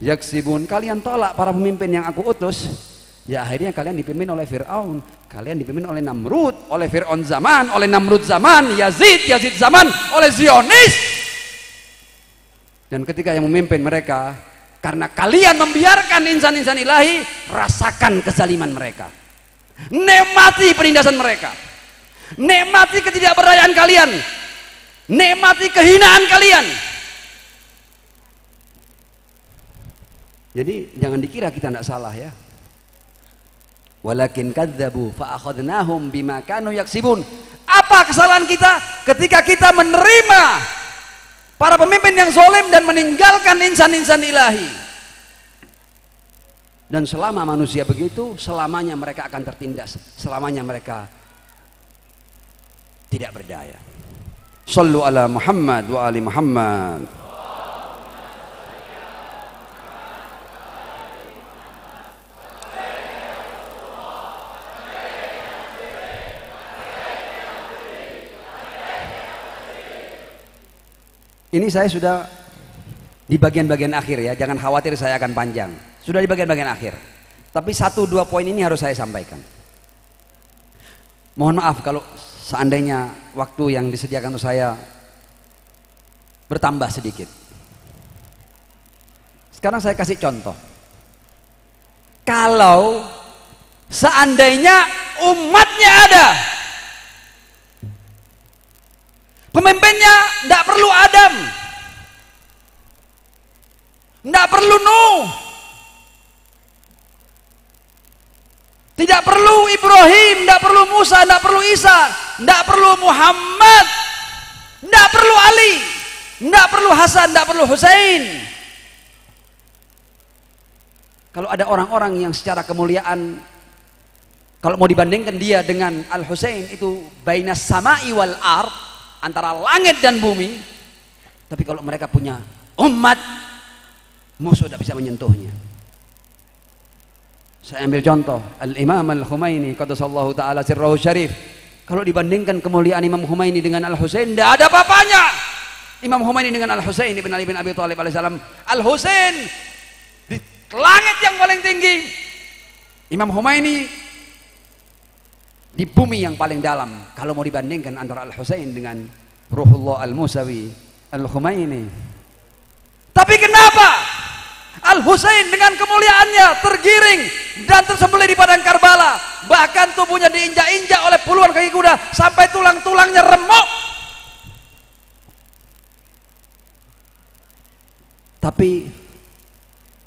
yaksibun. Kalian tolak para pemimpin yang aku utus. Ya akhirnya kalian dipimpin oleh Fir'aun, kalian dipimpin oleh Namrud, oleh Fir'aun zaman, oleh Namrud zaman, Yazid zaman, oleh Zionis. Dan ketika yang memimpin mereka, karena kalian membiarkan insan-insan ilahi, rasakan kezaliman mereka, nikmati penindasan mereka, nikmati ketidakberdayaan kalian, nikmati kehinaan kalian. Jadi jangan dikira kita tidak salah ya. Walakin kadzabu fa akhadnahum bima kanu yaksibun. Apa kesalahan kita ketika kita menerima para pemimpin yang zalim dan meninggalkan insan-insan ilahi? Dan selama manusia begitu, selamanya mereka akan tertindas, selamanya mereka tidak berdaya. Shallu ala Muhammad wa ali Muhammad. Ini saya sudah di bagian-bagian akhir ya, jangan khawatir saya akan panjang. Sudah di bagian-bagian akhir. Tapi 1-2 poin ini harus saya sampaikan. Mohon maaf kalau seandainya waktu yang disediakan untuk saya bertambah sedikit. Sekarang saya kasih contoh. Kalau seandainya umatnya ada, pemimpinnya tidak perlu Adam, tidak perlu Nuh, tidak perlu Ibrahim, tidak perlu Musa, tidak perlu Isa, tidak perlu Muhammad, tidak perlu Ali, tidak perlu Hasan, tidak perlu Hussein. Kalau ada orang-orang yang secara kemuliaan, kalau mau dibandingkan dia dengan Al-Husain, itu bainas sama'i wal ard, antara langit dan bumi. Tapi kalau mereka punya umat, musuh tidak bisa menyentuhnya. Saya ambil contoh Al-Imam Al-Khumaini qaddasallahu ta'ala sirrahu syarif. Kalau dibandingkan kemuliaan Imam Khumaini dengan Al-Husain, tidak ada apa-apanya. Imam Khumaini dengan Al-Husain ibn Ali bin Abi Thalib alaihissalam. Al-Husain di langit yang paling tinggi, Imam Khumaini di bumi yang paling dalam. Kalau mau dibandingkan antara Al-Husain dengan Ruhullah Al-Musawi Al-Khumaini. Tapi kenapa Al-Husain dengan kemuliaannya tergiring dan tersembelih di padang Karbala, bahkan tubuhnya diinjak-injak oleh puluhan kaki kuda sampai tulang-tulangnya remuk? Tapi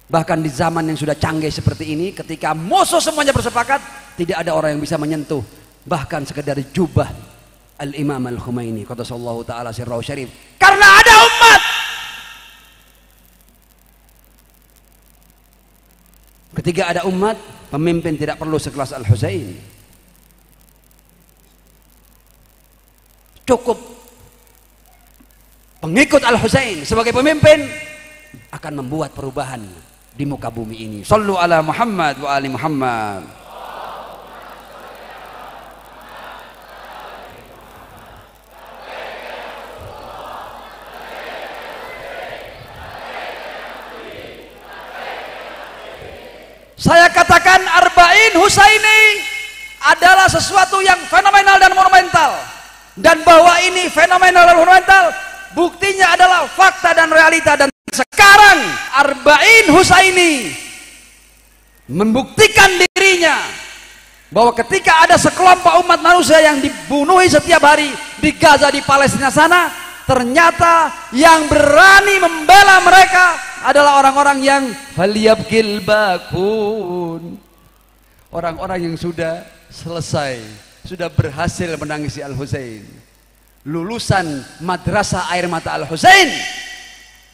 bahkan di zaman yang sudah canggih seperti ini, ketika musuh semuanya bersepakat, tidak ada orang yang bisa menyentuh bahkan sekedar jubah Al-Imam Al-Khumaini qaddasallahu ta'ala sirrahu syarif, karena ada umat. Ketika ada umat, pemimpin tidak perlu sekelas Al-Husain. Cukup pengikut Al-Husain sebagai pemimpin akan membuat perubahan di muka bumi ini. Shallu ala Muhammad wa ali Muhammad. Saya katakan Arba'in Husaini adalah sesuatu yang fenomenal dan monumental, dan bahwa ini fenomenal dan monumental buktinya adalah fakta dan realita. Dan sekarang Arba'in Husaini membuktikan dirinya bahwa ketika ada sekelompok umat manusia yang dibunuhi setiap hari di Gaza, di Palestina sana, ternyata yang berani membela mereka adalah orang-orang yang falyabkil bakun, orang-orang yang sudah selesai, sudah berhasil menangisi Al-Husain, lulusan madrasah air mata Al-Husain,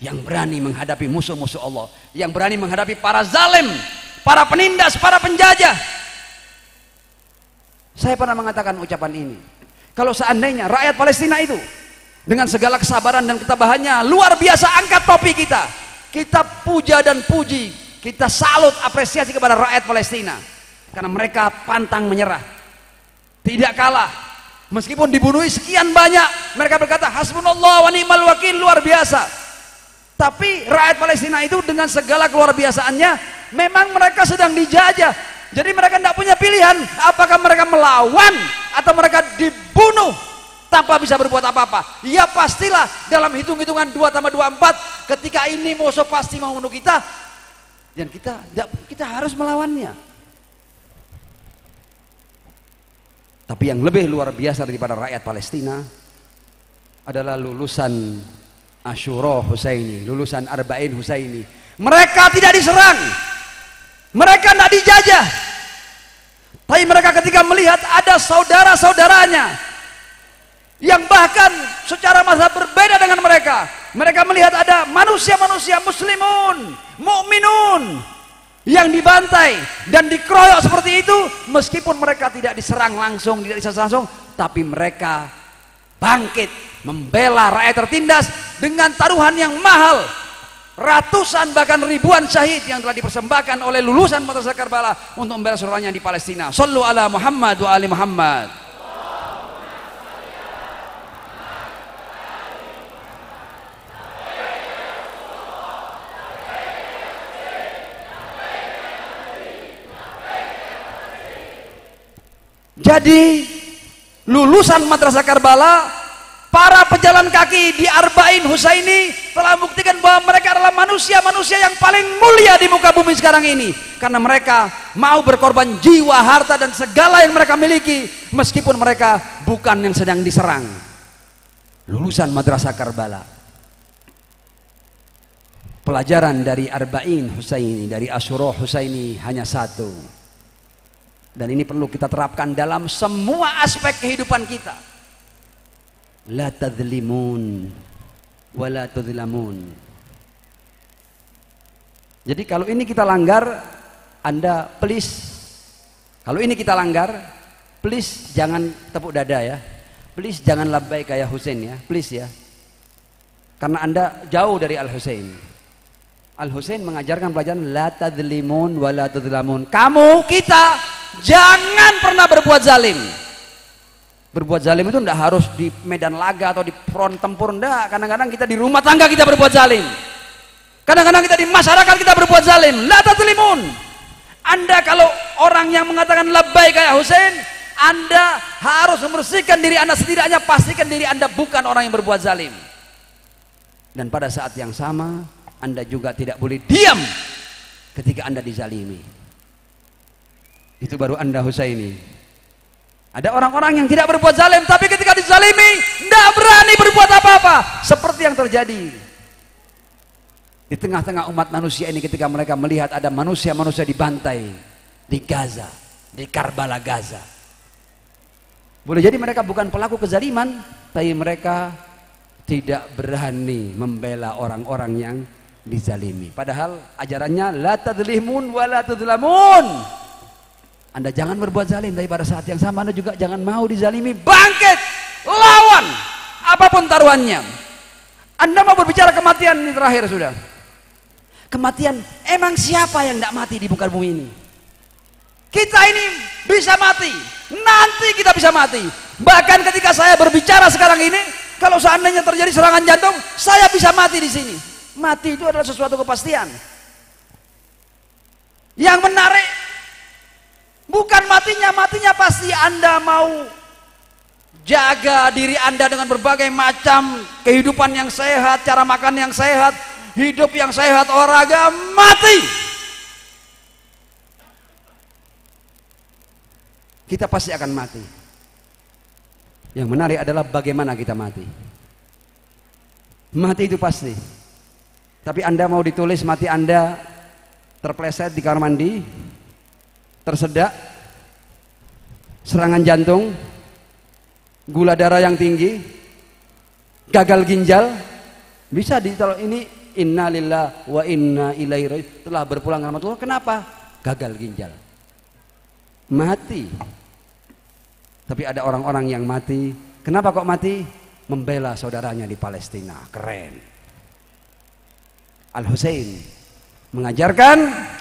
yang berani menghadapi musuh-musuh Allah, yang berani menghadapi para zalim, para penindas, para penjajah. Saya pernah mengatakan ucapan ini, kalau seandainya rakyat Palestina itu dengan segala kesabaran dan ketabahannya luar biasa, angkat topi kita puja dan puji, kita salut apresiasi kepada rakyat Palestina, karena mereka pantang menyerah, tidak kalah, meskipun dibunuhi sekian banyak, mereka berkata hasbunallah wa ni'mal wakil, luar biasa. Tapi rakyat Palestina itu dengan segala keluar biasaannya, memang mereka sedang dijajah. Jadi mereka tidak punya pilihan, apakah mereka melawan atau mereka dibunuh tanpa bisa berbuat apa-apa. Ya pastilah dalam hitung-hitungan 2+2=4, ketika ini musuh pasti mau membunuh kita, dan kita harus melawannya. Tapi yang lebih luar biasa daripada rakyat Palestina adalah lulusan Asyura Husaini, lulusan Arba'in Husaini. Mereka tidak diserang, mereka tidak dijajah, tapi mereka ketika melihat ada saudara-saudaranya yang bahkan secara mazhab berbeda dengan mereka, mereka melihat ada manusia-manusia muslimun, mukminun yang dibantai dan dikeroyok seperti itu, meskipun mereka tidak diserang langsung, tidak diserang langsung, tapi mereka bangkit membela rakyat tertindas dengan taruhan yang mahal. Ratusan bahkan ribuan syahid yang telah dipersembahkan oleh lulusan Madrasah Karbala untuk membela saudaranya di Palestina. Shallu ala Muhammad wa ali Muhammad. Jadi lulusan Madrasah Karbala, para pejalan kaki di Arba'in Husaini telah membuktikan bahwa mereka adalah manusia-manusia yang paling mulia di muka bumi sekarang ini, karena mereka mau berkorban jiwa, harta, dan segala yang mereka miliki meskipun mereka bukan yang sedang diserang. Lulusan Madrasah Karbala. Pelajaran dari Arba'in Husaini, dari Asyura Husaini hanya satu, dan ini perlu kita terapkan dalam semua aspek kehidupan kita. La tadzlimun wa la tudzlamun. Jadi kalau ini kita langgar, Anda please, kalau ini kita langgar, please jangan tepuk dada ya, please jangan labbaik kayak Husain ya, please ya, karena Anda jauh dari Al-Husain. Al-Husain mengajarkan pelajaran la tadzlimun wa la tudzlamun. Kamu, kita jangan pernah berbuat zalim. Berbuat zalim itu tidak harus di medan laga atau di front tempur, enggak. Kadang-kadang kita di rumah tangga kita berbuat zalim, kadang-kadang kita di masyarakat kita berbuat zalim. La tadzlimun. Anda kalau orang yang mengatakan labbaik kayak Husain, Anda harus membersihkan diri Anda, setidaknya pastikan diri Anda bukan orang yang berbuat zalim. Dan pada saat yang sama, Anda juga tidak boleh diam ketika Anda dizalimi. Itu baru Anda Husaini. Ada orang-orang yang tidak berbuat zalim, tapi ketika dizalimi tidak berani berbuat apa-apa, seperti yang terjadi di tengah-tengah umat manusia ini ketika mereka melihat ada manusia-manusia dibantai di Gaza, di Karbala Gaza. Boleh jadi mereka bukan pelaku kezaliman, tapi mereka tidak berani membela orang-orang yang dizalimi. Padahal ajarannya la tadzlimun wa la tudzlamun. Anda jangan berbuat zalim, tapi pada saat yang sama Anda juga jangan mau dizalimi. Bangkit, lawan apapun taruhannya. Anda mau berbicara kematian, ini terakhir sudah. Kematian, emang siapa yang tidak mati di muka bumi ini? Kita ini bisa mati, nanti kita bisa mati. Bahkan ketika saya berbicara sekarang ini, kalau seandainya terjadi serangan jantung, saya bisa mati di sini. Mati itu adalah sesuatu kepastian. Yang menarik bukan matinya, matinya pasti Anda mau jaga diri Anda dengan berbagai macam kehidupan yang sehat, cara makan yang sehat, hidup yang sehat, olahraga, mati. Kita pasti akan mati. Yang menarik adalah bagaimana kita mati. Mati itu pasti. Tapi Anda mau ditulis mati Anda terpleset di kamar mandi, tersedak, serangan jantung, gula darah yang tinggi, gagal ginjal, bisa ditaruh ini innalillahi wa inna ilaihi raji'un, telah berpulang ke rahmatullah. Kenapa? Gagal ginjal, mati. Tapi ada orang-orang yang mati. Kenapa kok mati? Membela saudaranya di Palestina. Keren. Al-Husain mengajarkan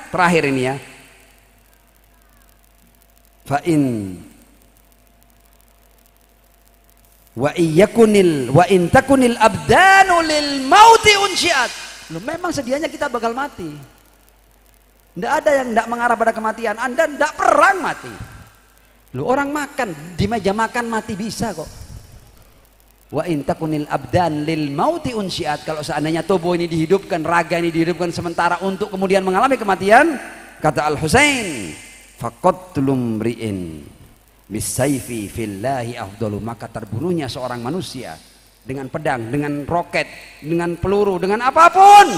terakhir ini ya, fa'in wa in takunil abdanu lil mauti unsyiat Loh, memang sedianya kita bakal mati. Tidak ada yang tidak mengarah pada kematian. Anda tidak perang mati. Loh, orang makan di meja makan mati bisa kok. Wa in takunil abdan lil mauti unsyiat. Kalau seandainya tubuh ini dihidupkan, raga ini dihidupkan sementara untuk kemudian mengalami kematian, kata Al Husain, faqatlum ri'in bisayfi fillahi afdalu, maka terbunuhnya seorang manusia dengan pedang, dengan roket, dengan peluru, dengan apapun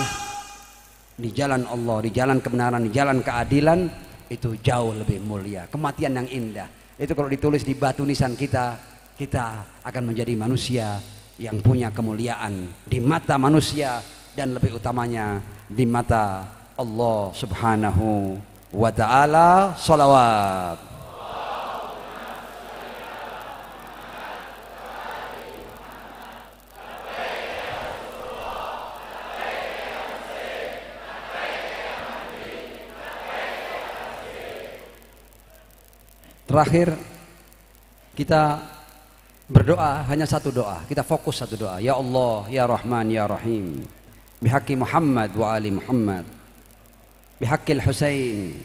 di jalan Allah, di jalan kebenaran, di jalan keadilan, itu jauh lebih mulia. Kematian yang indah itu kalau ditulis di batu nisan kita, kita akan menjadi manusia yang punya kemuliaan di mata manusia dan lebih utamanya di mata Allah Subhanahu wa ta'ala. Shalawat. Terakhir kita berdoa, hanya satu doa, kita fokus satu doa. Ya Allah, Ya Rahman, Ya Rahim, bihaqqi Muhammad wa ali Muhammad, bihaqqil Husain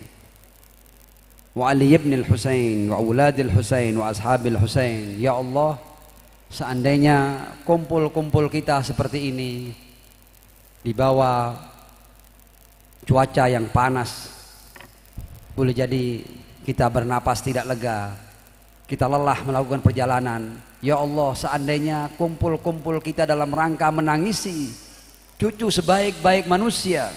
wa ali ibn al-Husain wa auladil Husain wa ashabil Husain. Ya Allah, seandainya kumpul-kumpul kita seperti ini di bawah cuaca yang panas, boleh jadi kita bernapas tidak lega, kita lelah melakukan perjalanan. Ya Allah, seandainya kumpul-kumpul kita dalam rangka menangisi cucu sebaik-baik manusia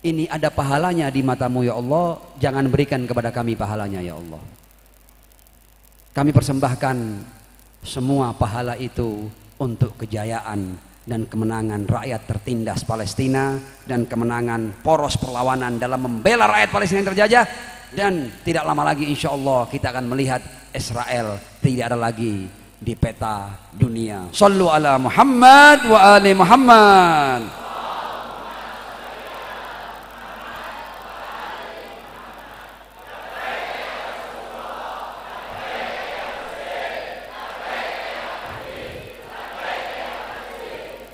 ini ada pahalanya di matamu ya Allah, jangan berikan kepada kami pahalanya ya Allah. Kami persembahkan semua pahala itu untuk kejayaan dan kemenangan rakyat tertindas Palestina dan kemenangan poros perlawanan dalam membela rakyat Palestina yang terjajah. Dan tidak lama lagi insya Allah kita akan melihat Israel tidak ada lagi di peta dunia. Sallu ala Muhammad wa ali Muhammad.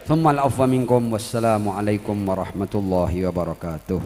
Thumma al-afwa minkum. Wassalamu alaikum warahmatullahi wabarakatuh.